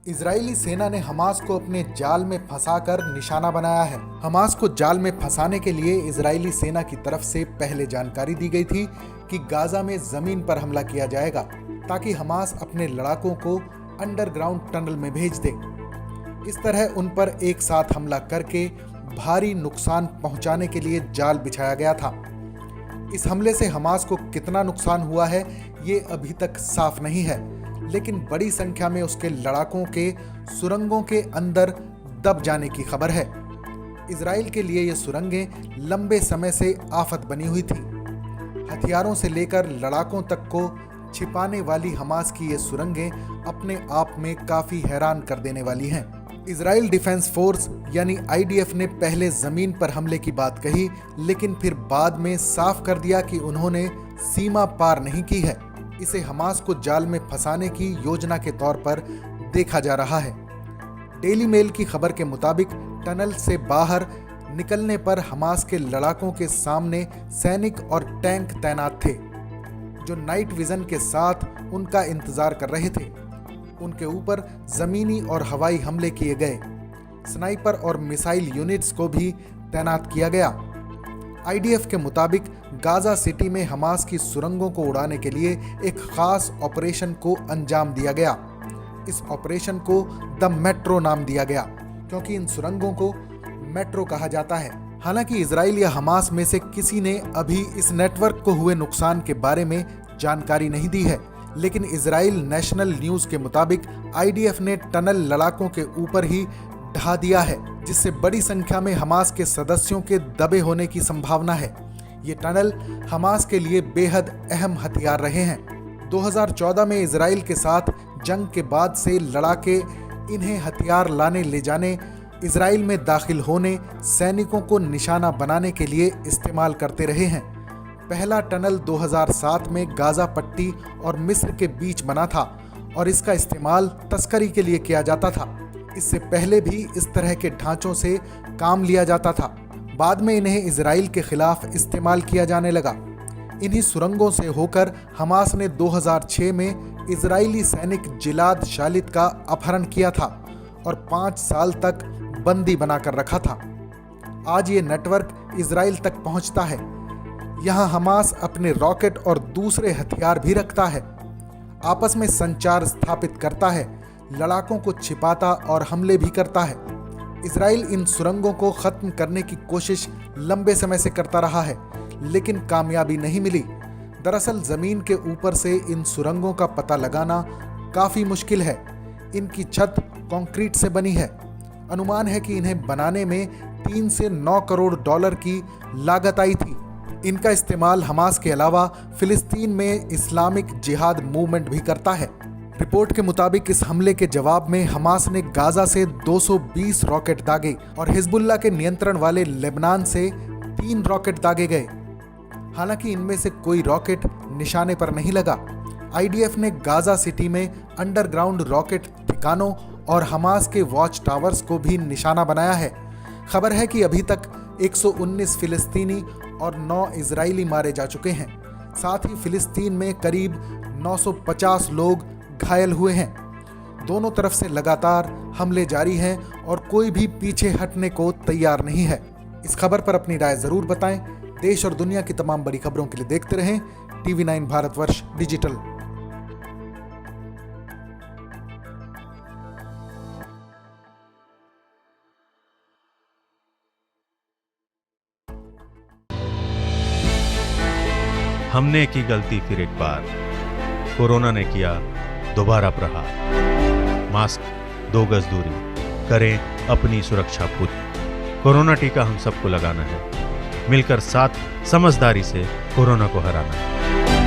Israeli सेना ने Hamas को अपने जाल में फंसाकर निशाना बनाया है। हमास को जाल में फंसाने के लिए इजरायली सेना की तरफ से पहले जानकारी दी गई थी कि गाजा में जमीन पर हमला किया जाएगा ताकि हमास अपने लड़ाकों को अंडरग्राउंड टनल में भेज दे। इस तरह उन पर एक साथ हमला करके भारी नुकसान पहुंचाने के लिए जाल बिछाया गया था। इस हमले से हमास को कितना नुकसान हुआ है ये अभी तक साफ नहीं है, लेकिन बड़ी संख्या में उसके लड़ाकों के सुरंगों के अंदर दब जाने की खबर है। इजराइल के लिए ये सुरंगें लंबे समय से आफत बनी हुई थी। हथियारों से लेकर लड़ाकों तक को छिपाने वाली हमास की ये सुरंगें अपने आप में काफी हैरान कर देने वाली हैं। इजराइल डिफेंस फोर्स यानी IDF ने पहले जमीन पर हमले की बात कही, लेकिन फिर बाद में साफ कर दिया कि उन्होंने सीमा पार नहीं की है। इसे हमास को जाल में फंसाने की योजना के तौर पर देखा जा रहा है। डेली मेल की खबर के मुताबिक टनल से बाहर निकलने पर हमास के लड़ाकों के सामने सैनिक और टैंक तैनात थे, जो नाइट विजन के साथ उनका इंतजार कर रहे थे। उनके ऊपर जमीनी और हवाई हमले किए गए। स्नाइपर और मिसाइल यूनिट्स को भी तैनात किया गया। IDF के मुताबिक गाजा सिटी में हमास की सुरंगों को उड़ाने के लिए एक खास ऑपरेशन को अंजाम दिया गया। इस ऑपरेशन को द मेट्रो नाम दिया गया, क्योंकि इन सुरंगों को मेट्रो कहा जाता है। हालांकि इजराइल या हमास में से किसी ने अभी इस नेटवर्क को हुए नुकसान के बारे में जानकारी नहीं दी है, लेकिन इजराइल नेशनल न्यूज के मुताबिक IDF ने टनल लड़ाकों के ऊपर ही ढा दिया है, जिससे बड़ी संख्या में हमास के सदस्यों के दबे होने की संभावना है। ये टनल हमास के लिए बेहद अहम हथियार रहे हैं। 2014 में इजराइल के साथ जंग के बाद से लड़ाके इन्हें हथियार लाने ले जाने, इजराइल में दाखिल होने, सैनिकों को निशाना बनाने के लिए इस्तेमाल करते रहे हैं। पहला टनल 2007 में गाजा पट्टी और मिस्र के बीच बना था और इसका इस्तेमाल तस्करी के लिए किया जाता था। इससे पहले भी इस तरह के ढांचों से काम लिया जाता था। बाद में इन्हें इजराइल के खिलाफ इस्तेमाल किया जाने लगा। इन्हीं सुरंगों से होकर हमास ने 2006 में इजरायली सैनिक जिलाद शालित का अपहरण किया था और 5 साल तक बंदी बनाकर रखा था। आज ये नेटवर्क इजराइल तक पहुंचता है। यहाँ हमास अपने रॉकेट और दूसरे हथियार भी रखता है, आपस में संचार स्थापित करता है, लड़ाकों को छिपाता और हमले भी करता है। इजराइल इन सुरंगों को खत्म करने की कोशिश लंबे समय से करता रहा है, लेकिन कामयाबी नहीं मिली। दरअसल जमीन के ऊपर से इन सुरंगों का पता लगाना काफी मुश्किल है। इनकी छत कंक्रीट से बनी है। अनुमान है कि इन्हें बनाने में 3 से 9 करोड़ डॉलर की लागत आई थी। इनका इस्तेमाल हमास के अलावा फिलिस्तीन में इस्लामिक जिहाद मूवमेंट भी करता है। रिपोर्ट के मुताबिक इस हमले के जवाब में हमास ने गाजा से 220 रॉकेट दागे और हिजबुल्लाह के नियंत्रण वाले लेबनान से 3 रॉकेट दागे गए। हालांकि इनमें से कोई रॉकेट निशाने पर नहीं लगा। IDF ने गाजा सिटी में अंडरग्राउंड रॉकेट ठिकानों और हमास के वॉच टावर्स को भी निशाना बनाया है। खबर है कि अभी तक 119 फिलिस्तीनी और 9 इजरायली मारे जा चुके हैं। साथ ही फिलिस्तीन में करीब 950 लोग घायल हुए हैं। दोनों तरफ से लगातार हमले जारी हैं और कोई भी पीछे हटने को तैयार नहीं है। इस खबर पर अपनी राय जरूर बताएं। देश और दुनिया की तमाम बड़ी खबरों के लिए देखते रहें TV9 भारतवर्ष डिजिटल। हमने की गलती फिर एक बार, कोरोना ने किया दोबारा प्रहार। मास्क, 2 गज दूरी, करें अपनी सुरक्षा पूरी। कोरोना टीका हम सबको लगाना है, मिलकर साथ समझदारी से कोरोना को हराना है।